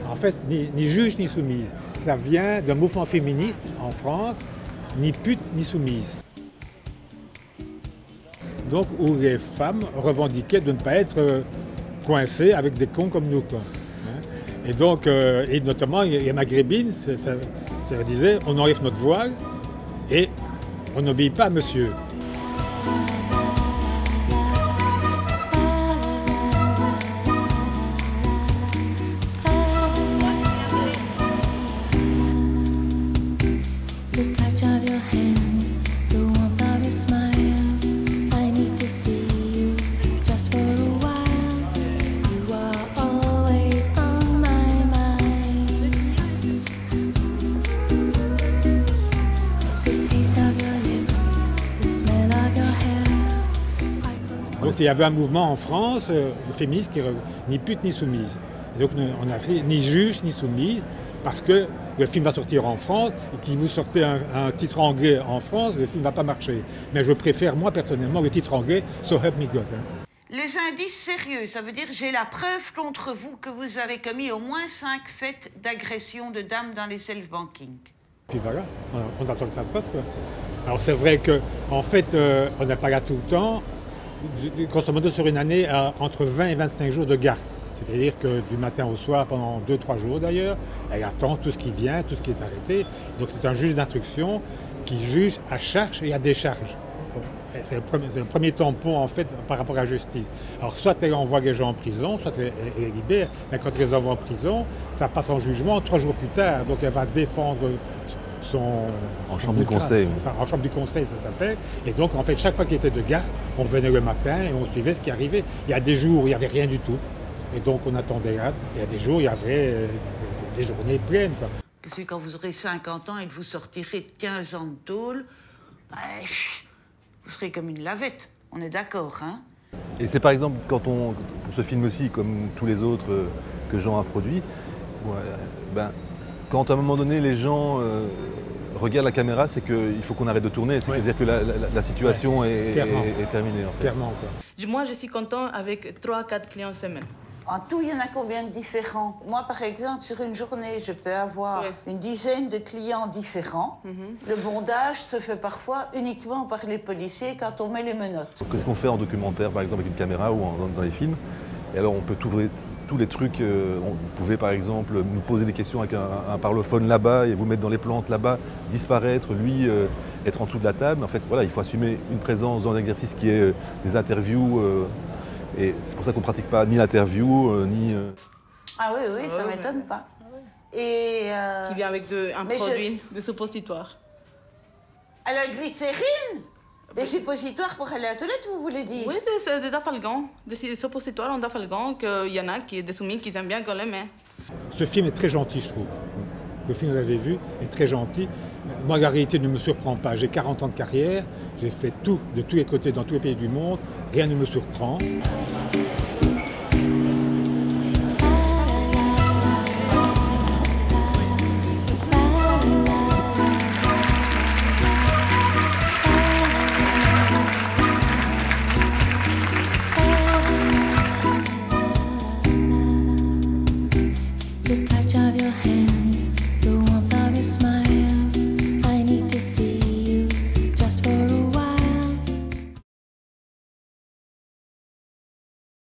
En fait, ni juge ni soumise. Ça vient d'un mouvement féministe en France, ni pute ni soumise. Donc, où les femmes revendiquaient de ne pas être coincées avec des cons comme nous, quoi. Et donc, et notamment, il y a maghrébine, ça disait, on enlève notre voile et on n'obéit pas à monsieur. Donc il y avait un mouvement en France, le féministe, ni pute ni soumise. Et donc on a fait ni juge ni soumise, parce que le film va sortir en France, et si vous sortez un titre anglais en France, le film ne va pas marcher. Mais je préfère, moi personnellement, le titre anglais, So Help Me God. Les indices sérieux, ça veut dire j'ai la preuve contre vous que vous avez commis au moins 5 faits d'agression de dames dans les self-banking. Puis voilà, on attend que ça se passe, quoi. Alors c'est vrai qu'en fait, on n'est pas là tout le temps. Grosso modo, sur une année, entre 20 et 25 jours de garde. C'est-à-dire que du matin au soir, pendant 2-3 jours d'ailleurs, elle attend tout ce qui vient, tout ce qui est arrêté. Donc c'est un juge d'instruction qui juge à charge et à décharge. C'est le premier tampon en fait par rapport à la justice. Alors soit elle envoie les gens en prison, soit elle les libère, mais quand elle les envoie en prison, ça passe en jugement 3 jours plus tard. Donc elle va défendre en chambre du conseil. Enfin, en chambre du conseil, ça s'appelle. Et donc, en fait, chaque fois qu'il était de garde, on venait le matin et on suivait ce qui arrivait. Il y a des jours où il n'y avait rien du tout. Et donc, on attendait là. Il y a des jours où il y avait des journées pleines, quoi. Parce que quand vous aurez 50 ans et que vous sortirez de 15 ans de tôle, vous serez comme une lavette. On est d'accord, hein? Et c'est par exemple, pour ce film-ci, comme tous les autres que Jean a produits, quand à un moment donné, les gens regardent la caméra, c'est qu'il faut qu'on arrête de tourner. C'est-à-dire que la situation est terminée. En fait. Clairement, quoi. Moi, je suis content avec 3-4 clients semaine. En tout, il y en a combien de différents? Moi, par exemple, sur une journée, je peux avoir une dizaine de clients différents. Le bondage se fait parfois uniquement par les policiers quand on met les menottes. Qu'est-ce qu'on fait en documentaire, par exemple, avec une caméra ou dans les films? Et alors, on peut ouvrir tous les trucs. Vous pouvez, par exemple, nous poser des questions avec un parlophone là-bas et vous mettre dans les plantes là-bas, disparaître, lui, être en dessous de la table. En fait, voilà, il faut assumer une présence dans l'exercice qui est des interviews. Et c'est pour ça qu'on ne pratique pas ni l'interview, ni... Ah oui, ça ne m'étonne pas. Et qui vient avec un produit de suppositoire. À la glycérine? Des suppositoires pour aller à la toilette, vous voulez dire? Oui, des afalgans, des suppositoires en afalgan, qu'il y en a des soumis qui aiment bien qu'on les met. Ce film est très gentil, je trouve. Le film que vous avez vu est très gentil. Moi, la réalité ne me surprend pas. J'ai 40 ans de carrière, j'ai fait tout, de tous les côtés, dans tous les pays du monde. Rien ne me surprend.